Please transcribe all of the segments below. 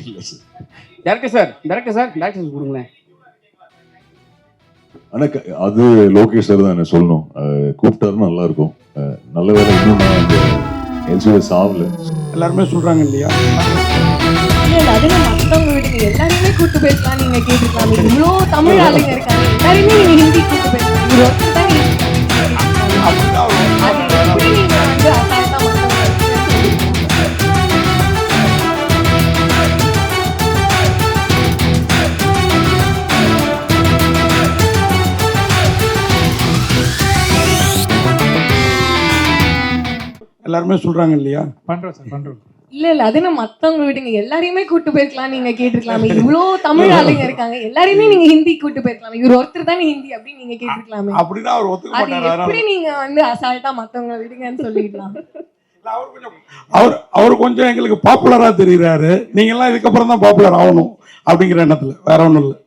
இல்லை sir. Director sir கொடுங்களேன். ஆனால் அது லோகேஷ் சார் தான் என்ன சொல்லணும். கூப்பிட்டாருன்னு நல்லா இருக்கும். நல்ல வேலை இன்னும் நான் அந்த எல்சியில் சாவல. எல்லாருமே சொல்றாங்க இல்லையா, அதுல மத்தவங்க விடுங்க, எல்லாருமே கூட்டு போயிருக்கலாம். நீங்க கேட்டுக்கலாம், இவ்வளோ தமிழ் ஆளுங்க இருக்காங்க, எல்லாருமே நீங்க ஹிந்தி கூட்டு போயிருக்கலாம். எல்லாருமே சொல்றாங்க இல்லையா, பண்றோம் சார் பண்றோம். இல்ல அது நான் மத்தவங்க விடுங்க, எல்லாரையுமே கூட்டு போயிருக்கலாம். நீங்க கேட்டிருக்கலாமே, இவ்வளோ தமிழ் ஆளுங்க இருக்காங்க, எல்லாருமே நீங்க ஹிந்தி கூட்டு போயிருக்கலாம். இவர் ஒருத்தர் தானே ஹிந்தி அப்படின்னு நீங்க கேட்டிருக்கலாமே. அப்படின்னா அவர் ஒத்துக்க மாட்டாரு. எப்படி நீங்க வந்து அசால்ட்டா மத்தவங்க விடுங்கன்னு சொல்லிடலாம். அவர் கொஞ்சம் எங்களுக்கு பாப்புலரா தெரியுறாரு. நீங்க எல்லாம் இதுக்கப்புறம் தான் பாப்புலர் ஆகணும் அப்படிங்கிற எண்ணத்துல, வேற ஒன்றும் இல்லை.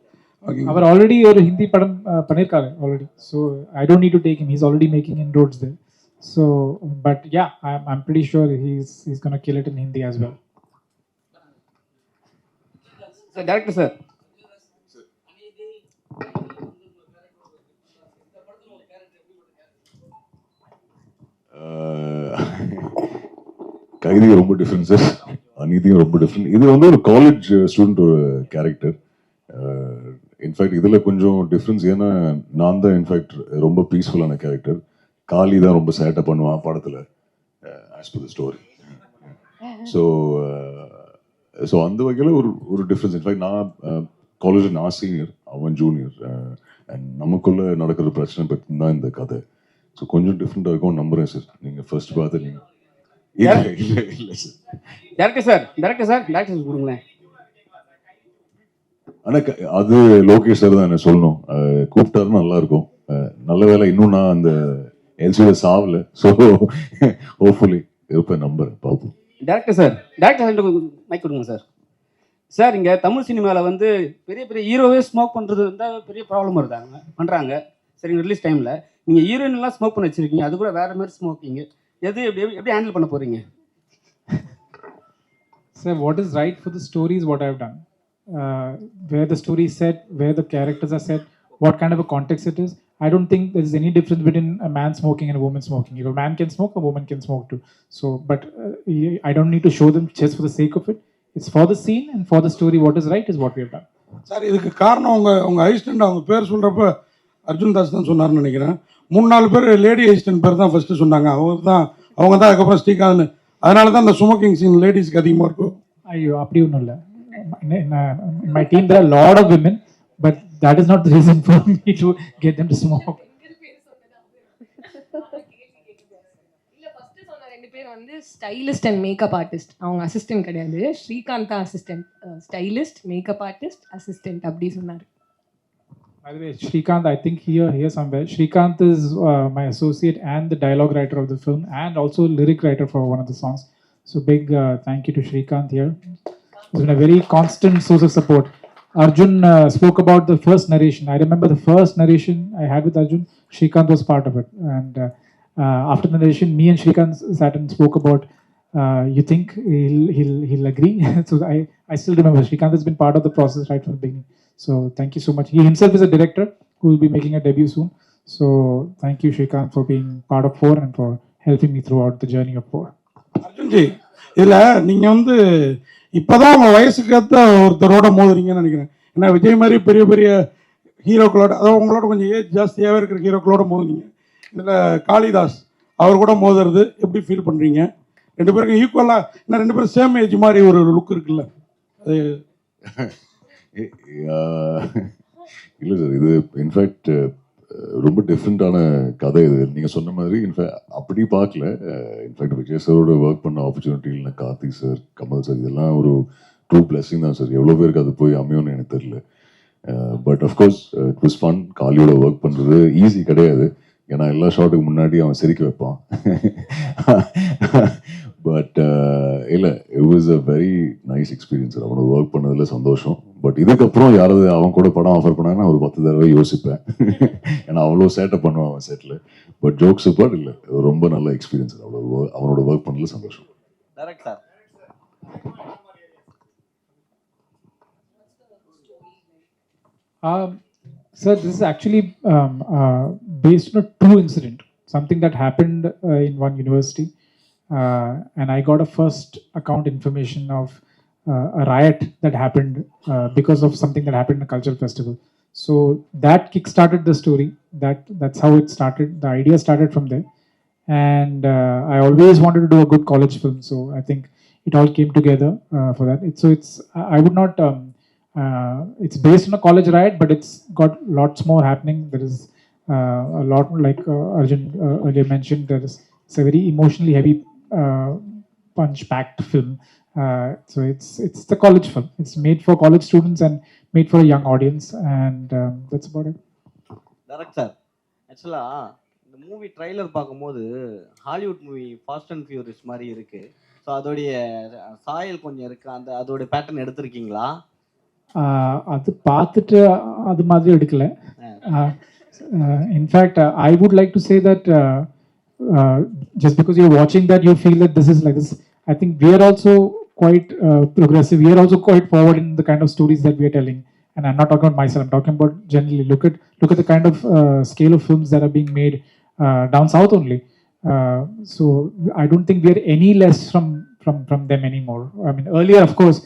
அவர் ஆல்ரெடி ஒரு ஹிந்தி படம் பண்ணியிருக்காரு already. So I don't need to take him. He is already making inroads there. So, but yeah, I'm pretty sure he's gonna kill it in Hindi as well. Sir, director sir. கைதி ரொம்ப different sir. அநீதியும் ரொம்ப different. இது வந்து ஒரு college student ஒரு character. In fact இதில் கொஞ்சம் difference. ஏன்னா நான் தான் இன்ஃபேக்ட் ரொம்ப பீஸ்ஃபுல்லான கேரக்டர். காளி தான் ரொம்ப சேட்டை பண்ணுவான் படத்தில், as per the story. So அந்த வகையில் ஒரு டிஃப்ரென்ஸ். இன்ஃபேக்ட் நான் காலேஜில் நான் சீனியர், அவன் ஜூனியர். அண்ட் நமக்குள்ளே நடக்கிற பிரச்சனை பற்றி தான் இந்த கதை. ஸோ கொஞ்சம் டிஃப்ரெண்ட்டாக இருக்கும் நம்புகிறேன் சார். நீங்கள் ஃபர்ஸ்ட் பார்த்து நீங்கள் இல்லை சார். டேரக்டர் சார் கொடுங்களேன். ஆனால் அது லோகேஷ் சார் தான் என்ன சொல்லணும். கூப்பிட்டாருன்னு நல்லா இருக்கும். நல்ல வேலை இன்னும் நான் அந்த எல்சியில் சாவல. ஸோ ஹோப்ஃபுல்லி இருப்பேன், நம்புறேன், பார்ப்போம். டேரக்டர் சார் மைக் கொடுங்க சார். சார் இங்கே தமிழ் சினிமாவில் வந்து பெரிய பெரிய ஹீரோவே ஸ்மோக் பண்ணுறது இருந்தால் பெரிய ப்ராப்ளம் பண்ணுறாங்க. சரிங்க, ரிலீஸ் டைமில் நீங்கள் ஹீரோயின் எல்லாம் ஸ்மோக் பண்ண வச்சுருக்கீங்க, அது கூட வேறு மாதிரி ஸ்மோக்கிங். எப்படி ஹேண்டில் பண்ண போகிறீங்க? Sir, what is right for the story is what I've done. Where the story is set, where the characters are set, what kind of a context it is. I don't think there is any difference between a man smoking and a woman smoking. If a man can smoke, a woman can smoke too. So, but I don't need to show them just for the sake of it. It's for the scene and for the story. What is right is what we have done. Sir, இதுக்கு காரணம் உங்க assistant அவங்க பேர் சொல்றப்ப அர்ஜுன் தாஸ் தான் சொன்னார்னு நினைக்கிறேன். 3-4 பேர் லேடி அசிஸ்டன்ட் பேர் தான் ஃபர்ஸ்ட் சொன்னாங்க. அவங்க தான் அதுக்கப்புறம் ஸ்ரீகாந்த். அதனால தான் அந்த ஸ்மோக்கிங் சீன் லேடிஸ்க்கு அதிகமாக இருக்கும். ஐயோ, அப்படி ஒன்றும் இல்லை. In my team there are a lot of women, but that is not the reason for me to get them to smoke. வந்து ஸ்டைலிஸ்ட் அண்ட் மேக்கப் ஆர்டிஸ்ட். அவங்க அசிஸ்டன்ட் கிடையாது, ஸ்ரீகாந்த் தான் assistant. Stylist, makeup artist, assistant அப்படி சொன்னார். By the way, Srikanth, I think here somewhere, Srikanth is my associate and the dialogue writer of the film and also lyric writer for one of the songs. So big thank you to Srikanth here. He's been a very constant source of support. Arjun spoke about the first narration. I remember the first narration I had with Arjun, Srikanth was part of it. And after the narration, me and Srikanth sat and spoke about, you think he'll agree? So I still remember Srikanth has been part of the process right from the beginning. So thank you so much. He himself is a director who will be making a debut soon. So thank you, Srikanth, for being part of 4 and for helping me throughout the journey of 4. அர்ஜுன்ஜி, இதில் நீங்கள் வந்து இப்போதான் உங்கள் வயசுக்கு ஏற்ற ஒருத்தரோட மோதுறீங்கன்னு நினைக்கிறேன். ஏன்னா விஜய் மாதிரி பெரிய பெரிய ஹீரோக்களோட, அதாவது உங்களோட கொஞ்சம் ஏஜ் ஜாஸ்தியாகவே இருக்கிற ஹீரோக்களோட மோதுனீங்க. இதில் காளிதாஸ் அவர் கூட மோதுறது எப்படி ஃபீல் பண்ணுறீங்க? 2 பேருக்கும் ஈக்குவலாக, ஏன்னா 2 பேரும் சேம் ஏஜ் மாதிரி ஒரு லுக் இருக்குல்ல, அது இல்லை சார். இது இன்ஃபேக்ட் ரொம்ப டிஃப்ரெண்ட்டான கதை இது. நீங்கள் சொன்ன மாதிரி இன்ஃபேக்ட் அப்படி பார்க்கல. இன்ஃபேக்ட் விஜய் சாரோட ஒர்க் பண்ண ஆப்பர்ச்சுனிட்டி இல்லை, கார்த்தி சார், கமல் சார், இதெல்லாம் ஒரு ட்ரூ பிளெஸிங் தான் சார். எவ்வளோ பேருக்கு அது போய் அமையும்னு எனக்கு தெரியல. But of course it was fun. காலியோட ஒர்க் பண்ணுறது ஈஸி கிடையாது. ஏன்னா எல்லா ஷாட்டுக்கு முன்னாடி அவன் சிரிக்க வைப்பான். பட் இல்லை, it was a very nice experience. அவனோட ஒர்க் பண்ணதில் சந்தோஷம். பட் இதுக்கப்புறம் யாராவது அவன் கூட படம் ஆஃபர் பண்ணாங்கன்னா ஒரு 10 தடவை யோசிப்பேன். ஏன்னா அவ்வளோ சேட்டை பண்ணுவான் அவன் செட்டில். பட் ஜோக்ஸ் அப்பார்ட் இல்லை, ரொம்ப நல்ல எக்ஸ்பீரியன்ஸ். அவனோட ஒர்க் பண்ணதில் சந்தோஷம். Sir, this is actually based on a true incident, something that happened in one university. And I got a first account information of a riot that happened because of something that happened in a cultural festival. So that kickstarted the story. That's how it started. The idea started from there. And I always wanted to do a good college film, so I think it all came together for that. I would not. It's based on a college riot, but it's got lots more happening. There is a lot, like Arjun earlier mentioned. It's a very emotionally heavy, punch-packed film. So it's the college film. It's made for college students and made for a young audience, and that's about it. Director, ஆக்சுவலா இந்த movie trailer பார்க்கும்போது Hollywood movie fast and furious மாதிரி இருக்கு. So அதோடைய சாயல் கொஞ்சம் இருக்கு. அதோடைய பேட்டர்ன் எடுத்திருக்கீங்களா? அது பார்த்துட்டு அது மாதிரி எடுக்கல. In fact I would like to say that just because you're watching that you feel that this is like this. I think we are also quite progressive. We are also quite forward in the kind of stories that we are telling. And I'm not talking about myself. I'm talking about generally. Look at the kind of scale of films that are being made down south only. So I don't think we are any less from them anymore. I mean, earlier, of course,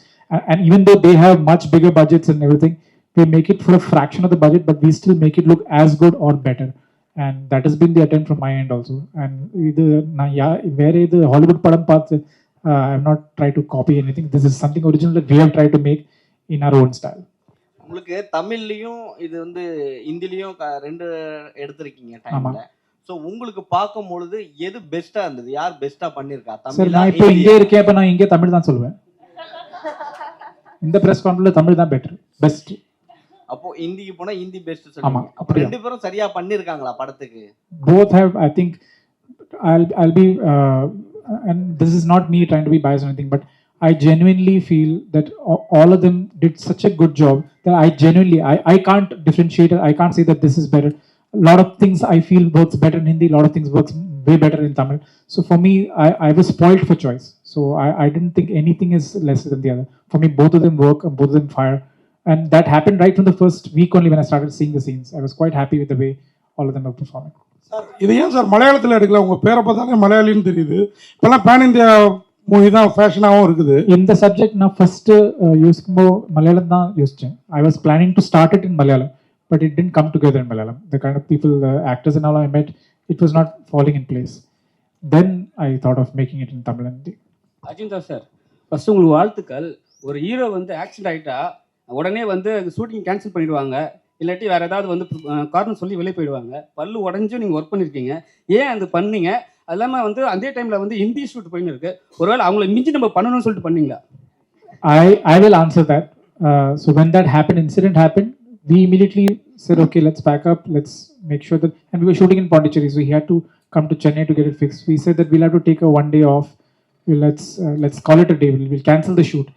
and even though they have much bigger budgets and everything, we make it for a fraction of the budget, but we still make it look as good or better. And that has been the attempt from my end also. And where the Hollywood padam path, I have not tried to copy anything. This is something original that we have tried to make in our own style. உங்களுக்கு தமிழ்லயும் இது வந்து இந்திலையும் ரெண்டு எடுத்திருக்கீங்க டைம்ல. So உங்களுக்கு பார்க்கும் பொழுது எது பெஸ்டா இருந்தது? யார் பெஸ்டா பண்ணிருக்கா? தமிழ். நான் இப்போ இங்கே இருக்கேன், அப்ப நான் இங்கே தமிழ் தான் சொல்லுவேன். இந்த பிரஸ் கான்ஃபரன்ஸ்ல தமிழ் தான் பெஸ்ட். அப்போ இந்திக்கு போனா இந்தி பெஸ்ட் சொல்லுங்க. அப்ப ரெண்டு பேரும் சரியா பண்ணிருக்காங்களா படத்துக்கு? Both have, I think, I'll be and this is not me trying to be biased or anything, but I genuinely feel that all of them did such a good job that I can't differentiate. I can't say that this is better. A lot of things I feel works better in Hindi. A lot of things works way better in Tamil. So for me, I was spoiled for choice. So I didn't think anything is lesser than the other. For me, both of them work and both of them fire. And that happened right from the first week only when I started seeing the scenes. I was quite happy with the way all of them are performing. Sir, இது ஏன் sir மலையாளத்தில் எடுக்கல? உங்கள் பேரை பார்த்தாலே மலையாளின்னு தெரியுது. இப்போல்லாம் pan India movie தான் ஃபேஷனாகவும் இருக்குது. இந்த சப்ஜெக்ட் நான் ஃபர்ஸ்ட் யோசிக்கும்போது மலையாளம் தான் யோசித்தேன். I was planning to start it in Malayalam, but it didn't come together in Malayalam. The kind of people, the actors and all I met, it was not falling in place. Then I thought of making it in Tamil and Hindi. Ajintha sir, first உங்களுக்கு வாழ்த்துக்கள். ஒரு hero வந்து accident ஆகிட்டா உடனே வந்து shooting cancel பண்ணிடுவாங்க, இல்லாட்டி வேறு ஏதாவது வந்து காரணம் சொல்லி வெளியே போயிடுவாங்க. பல்லு உடஞ்சும் நீங்கள் ஒர்க் பண்ணியிருக்கீங்க. ஏன் அது பண்ணீங்க? அது இல்லாமல் வந்து அதே டைமில் வந்து ஹிந்தி ஷூட் போயின்னு இருக்கு. ஒருவேளை அவங்கள மிஞ்சி நம்ம பண்ணணும்னு சொல்லிட்டு பண்ணீங்களா? I will answer that. So when that incident happened, we immediately said, okay, let's pack up, let's make sure that, and we were shooting in Pondicherry, so he had to come to Chennai to get it fixed. We said that we'll have to take a 1 day off. Let's call it a day. We'll cancel the shoot.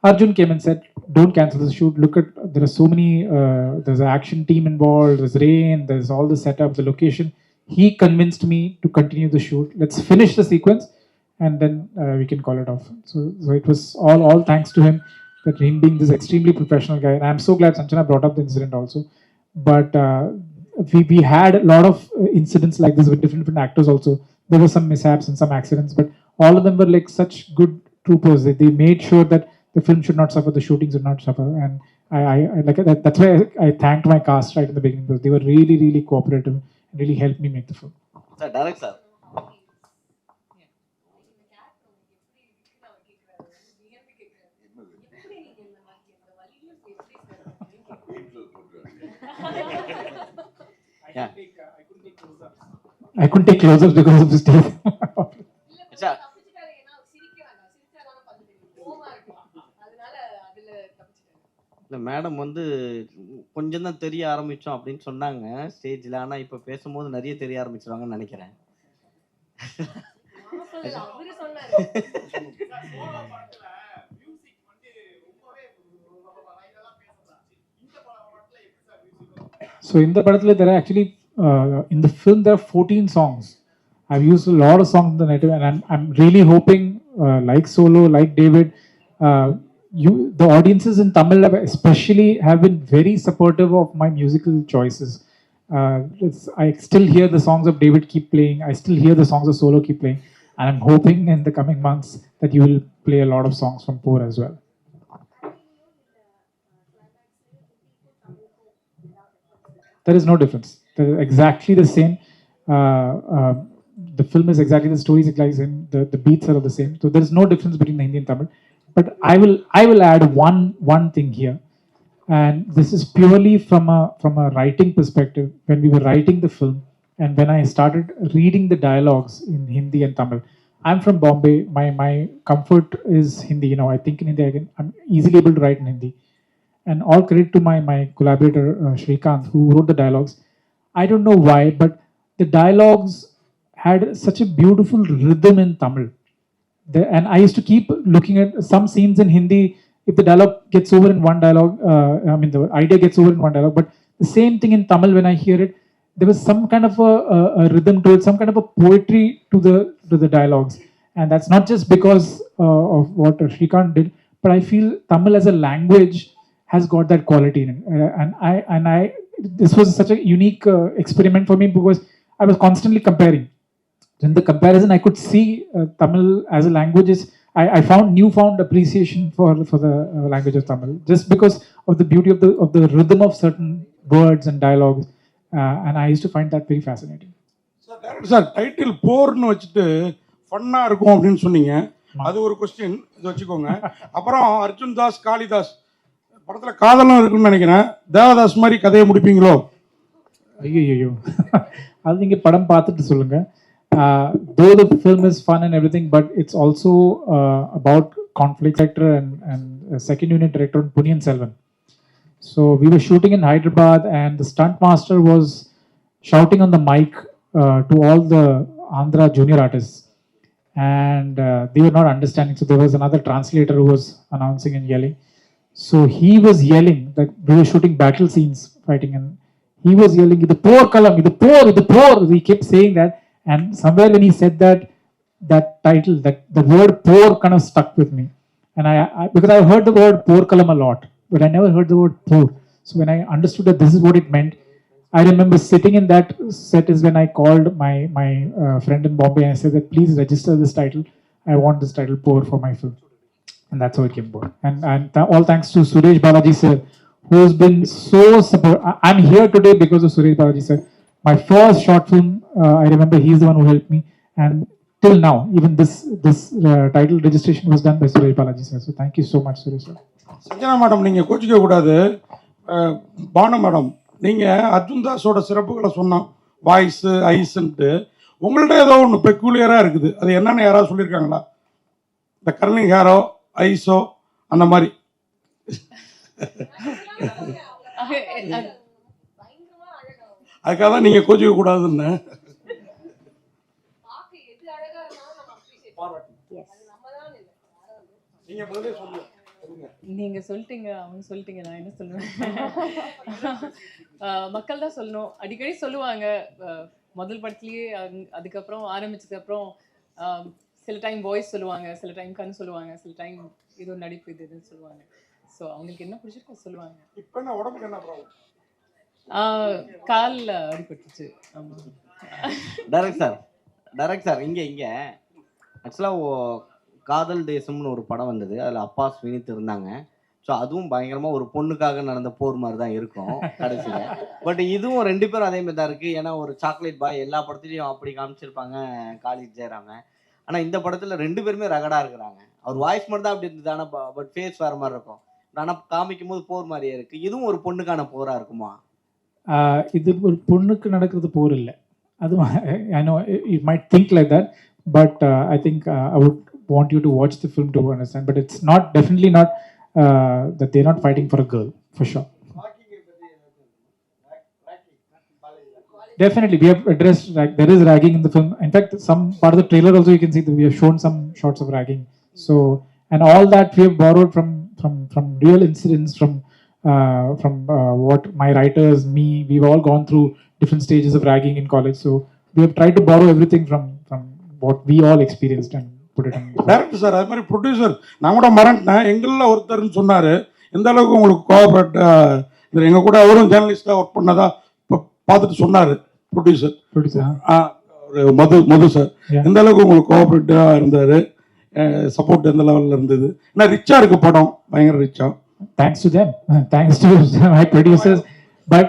Arjun came and said, don't cancel the shoot. Look at, there are so many, there's an action team involved, there's rain, there's all the setup, the location. He convinced me to continue the shoot. Let's finish the sequence and then we can call it off. So it was all thanks to him, that him being this extremely professional guy. And I'm so glad Sanjana brought up the incident also. But we had a lot of incidents like this with different actors also. There were some mishaps and some accidents, but all of them were like such good troopers. They made sure that the film should not suffer, the shooting should not suffer. And I like that. That's why I thanked my cast right in the beginning, because they were really, really cooperative and really helped me make the film. Sir, direct sir. Yeah. I couldn't take close-ups because of this tape. Sir. இல்லை madam வந்து கொஞ்சம் தான் தெரிய ஆரம்பித்தோம் அப்படின்னு சொன்னாங்க ஸ்டேஜில். ஆனால் இப்போ பேசும்போது நிறைய தெரிய ஆரம்பிச்சிருவாங்கன்னு நினைக்கிறேன். So in the padathile there are actually in the film there are 14 songs. I've used a lot of songs in the native, and I'm really hoping like Solo, like David, the audiences in Tamil especially have been very supportive of my musical choices. I still hear the songs of David keep playing. I still hear the songs of Solo keep playing, and I'm hoping in the coming months that you will play a lot of songs from Poor as well. There is no difference. They're exactly the same. Uh, uh, the film is exactly the story is exactly the same. The beats are the same. So there is no difference between Hindi and Tamil. But I will add one thing here, and this is purely from a writing perspective. When we were writing the film, and when I started reading the dialogues in Hindi and Tamil, I'm from Bombay. My comfort is Hindi. I think in Hindi I'm easily able to write in Hindi. And all credit to my collaborator Shrikant, who wrote the dialogues. I don't know why, but the dialogues had such a beautiful rhythm in Tamil. And I used to keep looking at some scenes in Hindi. If the dialogue gets over in one dialogue, the idea gets over in one dialogue, but the same thing in Tamil, when I hear it, there was some kind of a rhythm to it, some kind of a poetry to the dialogues. And that's not just because of what Shrikant did, but I feel Tamil as a language has got that quality in it. And I this was such a unique experiment for me, because I was constantly comparing. In the comparison, I could see Tamil as a language is. I found newfound appreciation for the language of Tamil, just because of the beauty of the rhythm of certain words and dialogues, and I used to find that very fascinating. Sir title போர்னு வச்சுட்டு ஃபன்னா இருக்கும் அப்படின்னு சொன்னீங்க. அது ஒரு question, இது வச்சுக்கோங்க. அப்புறம் அர்ஜுன் தாஸ் காளிதாஸ் படத்தில் காதலும் இருக்குன்னு நினைக்கிறேன். தேவதாஸ் மாதிரி கதையை முடிப்பீங்களோ? ஐயோ அது நீங்கள் படம் பார்த்துட்டு சொல்லுங்க. Though the film is fun and everything, but it's also about conflict director and second unit director Punyan Selvan. So we were shooting in Hyderabad, and the stunt master was shouting on the mic to all the Andhra junior artists, and they were not understanding. So there was another translator who was announcing and yelling. So he was yelling that we were shooting battle scenes, fighting, and he was yelling, "The poor kalam, the poor." He kept saying that. And somewhere when he said that title, that the word poor kind of stuck with me. And I because I heard the word porkalam a lot, but I never heard the word poor. So when I understood that this is what it meant, I remember sitting in that set is when I called my friend in Bombay and I said that please register this title. I want this title poor for my film. And that's how it came about. And all thanks to Suresh Balaji sir, who has been so support. I'm here today because of Suresh Balaji sir. My first short film, I remember he's the one who helped me, and till now, even this title registration was done by Suresh Balaji sir. So thank you so much, Suresh sir. Sanjana madam, நீங்கள் கோச்சிக்க கூடாது. Banu madam, நீங்கள் அர்ஜுன் தாஸோட சிறப்புகளை சொன்னோம், voice ஐஸுன்ட்டு. உங்கள்கிட்ட ஏதோ ஒன்று பெக்குலியராக இருக்குது, அது என்னென்னு யாராவது சொல்லியிருக்காங்களா? இந்த கர்லிங் ஹேரோ, ஐஸோ, அந்த மாதிரி. அதுக்காக தான் நீங்கள் கோச்சிக்க கூடாதுன்னு. நீங்க சொல்லிட்டீங்க, அவங்க சொல்லிட்டீங்க, நான் என்ன சொல்லுவேன்? மக்கள் தான் சொல்லணும். அடிக்கடி சொல்லுவாங்க முதல் படத்துலயே, அதுக்கப்புறம் ஆரம்பிச்சதுக்கு அப்புறம் சில டைம் வாய்ஸ் சொல்லுவாங்க, சில டைம் கண் சொல்லுவாங்க, சில டைம் இது நடிப்பு இதுன்னு சொல்லுவாங்க. ஸோ அவங்களுக்கு என்ன பிடிச்சிருக்கோ சொல்லுவாங்க. இப்போ என்ன உடம்புக்கு என்ன ப்ராப்ளம்? காலில் அடிபட்டுச்சு. ஆமாம். டைரக்ட் சார் இங்கே ஆக்சுவலாக காதல் தேசம்னு ஒரு படம் வந்தது, அதில் அப்பா ஸ்வினித் இருந்தாங்க. ஸோ அதுவும் பயங்கரமாக ஒரு பொண்ணுக்காக நடந்த போர் மாதிரி தான் இருக்கும் கடைசியில். பட் இதுவும் 2 பேரும் அதே மாதிரி தான் இருக்குது. ஏன்னா ஒரு சாக்லேட் பாய் எல்லா படத்துலையும் அப்படி காமிச்சிருப்பாங்க காலேஜ் ஜெயராம. ஆனால் இந்த படத்தில் 2 பேருமே ரகடாக இருக்கிறாங்க. அவர் வாய்ஸ் மட்டும் தான் அப்படி இருந்தது, ஆனால் பட் ஃபேஸ் வேறு மாதிரி இருக்கும். ஆனால் காமிக்கும் போது போர் மாதிரியே இருக்குது. இதுவும் ஒரு பொண்ணுக்கான போராக இருக்குமா? இது ஒரு பொண்ணுக்கு நடக்கிறது போர் இல்லை. அதுவும் I know you might think like that, but I think I would want you to watch the film to understand, but it's not definitely not that they're not fighting for a girl, for sure. Definitely we have addressed there is ragging in the film. In fact, some part of the trailer also you can see that we have shown some shots of ragging. So, and all that we have borrowed from real incidents, from what my writers, me, we've all gone through different stages of ragging in college. So we have tried to borrow everything from what we all experienced and put it in. Director sir அது மாதிரி producer நான் கூட மறந்துட்டேன், எங்களில் ஒருத்தர்னு சொன்னார். எந்த அளவுக்கு உங்களுக்கு கோஆப்ரேட் எங்கள் கூட அவரும் ஜேர்னலிஸ்டாக ஒர்க் பண்ணதா இப்போ பார்த்துட்டு சொன்னார் ப்ரொடியூசர். ஒரு மது சார் எந்த அளவுக்கு உங்களுக்கு கோஆப்ரேட்டிவாக இருந்தார், சப்போர்ட் எந்த லெவலில் இருந்தது? ஏன்னா ரிச்சாக இருக்குது படம், பயங்கர ரிச்சாக. Thanks to them, thanks to my producers. But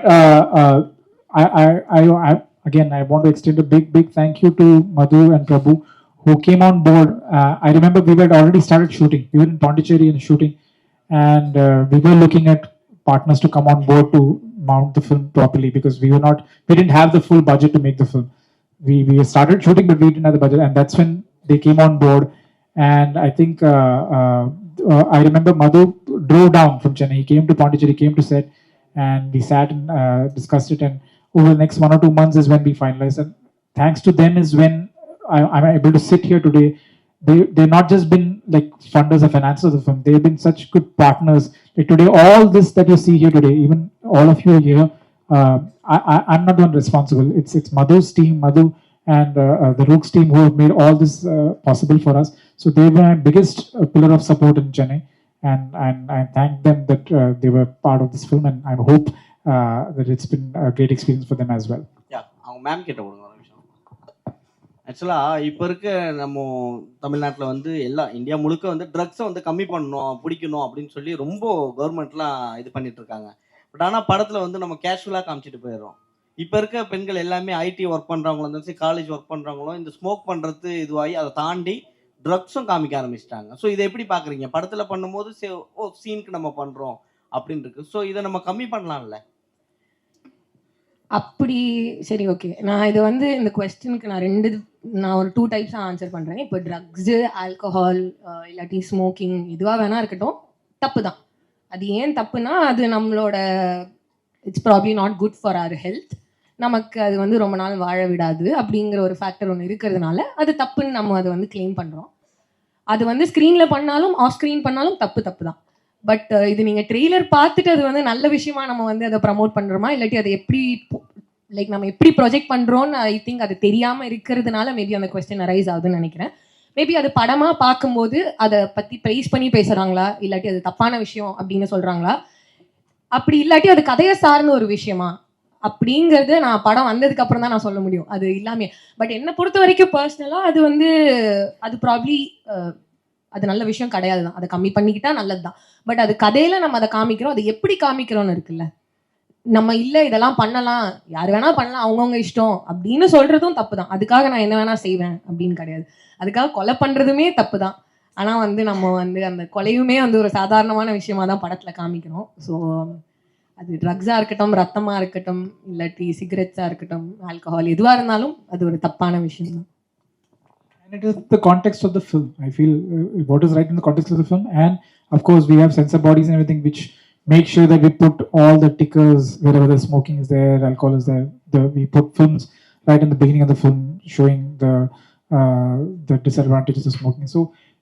again, I want to extend a big thank you to Madhu and Prabhu who came on board. I remember we had already started shooting. We were in Pondicherry and shooting, and we were looking at partners to come on board to mount the film properly because we didn't have the full budget to make the film. We started shooting, but we didn't have the budget, and that's when they came on board. And I think I remember Madhu drove down from Chennai. He came to Pondicherry, came to set, and we sat and discussed it. And over the next 1 or 2 months is when we finalized. And thanks to them is when I'm able to sit here today. They've not just been like funders or financiers of the film. They've been such good partners. Like today, all this that you see here today, even all of you are here. I'm not the one responsible. It's Madhu's team, Madhu and the Rolex team who have made all this possible for us. So they were my biggest pillar of support in Chennai, and I thank them that they were part of this film, and I hope that it's been a great experience for them as well. அவங்க ma'am கிட்ட கொடுங்க ஒரு நிமிஷம். ஆக்சுவலாக இப்போ இருக்க நம்ம தமிழ்நாட்டில் வந்து இந்தியா முழுக்க வந்து ட்ரக்ஸை வந்து கம்மி பண்ணணும், பிடிக்கணும் அப்படின்னு சொல்லி ரொம்ப கவர்மெண்ட்லாம் இது பண்ணிட்டு இருக்காங்க. பட் ஆனால் படத்தில் வந்து நம்ம கேஷுவலாக காமிச்சிட்டு போயிடுறோம். இப்போ இருக்க பெண்கள் எல்லாமே ஐடி ஒர்க் பண்ணுறவங்களும் இருந்தாலும் சரி, காலேஜ் ஒர்க் பண்ணுறவங்களும் இந்த ஸ்மோக் பண்ணுறது இதுவாகி அதை தாண்டி ட்ரக்ஸும் காமிக்க ஆரம்பிச்சிட்டாங்க. ஸோ இதை எப்படி பார்க்குறீங்க? படத்தில் பண்ணும்போது சீனுக்கு நம்ம பண்ணுறோம் அப்படின்னு இருக்கு. ஸோ இதை நம்ம கம்மி பண்ணலாம்ல? அப்படி சரி, ஓகே. நான் இது வந்து இந்த கொஸ்டினுக்கு நான் ஒரு 2 டைப்ஸாக ஆன்சர் பண்ணுறேன். இப்போ ட்ரக்ஸு, ஆல்கஹால், இல்லாட்டி ஸ்மோக்கிங் இதுவாக வேணா இருக்கட்டும், தப்பு தான். அது ஏன் தப்புனா, அது நம்மளோட it's probably not good for our health. நமக்கு அது வந்து ரொம்ப நாள் வாழ விடாது அப்படிங்கிற ஒரு ஃபேக்டர் ஒன்று இருக்கிறதுனால அது தப்புன்னு நம்ம அதை வந்து கிளைம் பண்ணுறோம். அது வந்து ஸ்க்ரீனில் பண்ணாலும் ஆஃப் ஸ்க்ரீன் பண்ணாலும் தப்பு தான். பட் இது நீங்கள் ட்ரெய்லர் பார்த்துட்டு அது வந்து நல்ல விஷயமா நம்ம வந்து அதை ப்ரமோட் பண்ணுறோமா, இல்லாட்டி அதை எப்படி லைக் நம்ம எப்படி ப்ரொஜெக்ட் பண்ணுறோன்னு ஐ திங்க் அது தெரியாமல் இருக்கிறதுனால மேபி அந்த கொஸ்டின் அரைஸ் ஆகுதுன்னு நினைக்கிறேன். மேபி அது படமாக பார்க்கும்போது அதை பற்றி ப்ரைஸ் பண்ணி பேசுகிறாங்களா, இல்லாட்டி அது தப்பான விஷயம் அப்படின்னு சொல்கிறாங்களா, அப்படி இல்லாட்டி அது கதையை சார்ந்த ஒரு விஷயமா அப்படிங்கிறது நான் படம் வந்ததுக்கு அப்புறம் தான் நான் சொல்ல முடியும். அது இல்லாமல் பட் என்னை பொறுத்த வரைக்கும் பர்சனலாக அது வந்து அது ப்ராப்ளி அது நல்ல விஷயம் கிடையாது தான். அதை கம்மி பண்ணிக்கிட்டா நல்லது தான். பட் அது கதையில நம்ம அதை காமிக்கிறோம், அது எப்படி காமிக்கிறோன்னு இருக்குல்ல. நம்ம இல்லை இதெல்லாம் பண்ணலாம், யார் வேணா பண்ணலாம், அவங்கவுங்க இஷ்டம் அப்படின்னு சொல்றதும் தப்பு தான். அதுக்காக நான் என்ன வேணா செய்வேன் அப்படின்னு கிடையாது. அதுக்காக கொலை பண்றதுமே தப்பு தான். ஆனால் வந்து நம்ம வந்து அந்த கொலையுமே வந்து ஒரு சாதாரணமான விஷயமா தான் படத்தில் காமிக்கிறோம். ஸோ அது ட்ரக்ஸாக இருக்கட்டும், ரத்தமாக இருக்கட்டும், இல்லாட்டி சிகரெட்ஸாக இருக்கட்டும், ஆல்கஹால் எதுவாக இருந்தாலும் அது ஒரு தப்பான விஷயம் தான். And it is the context of the film. I feel what is right in the context of the film. And of course, we have censor bodies and everything which make sure that we put all the tickers wherever the smoking is there, alcohol is there. We put films right in the beginning of the film showing the disadvantages of smoking. So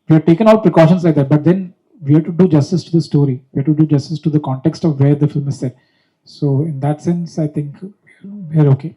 we have taken all precautions like that. But then we have to do justice to the story. We have to do justice to the context of where the film is set. So in that sense, I think we're okay.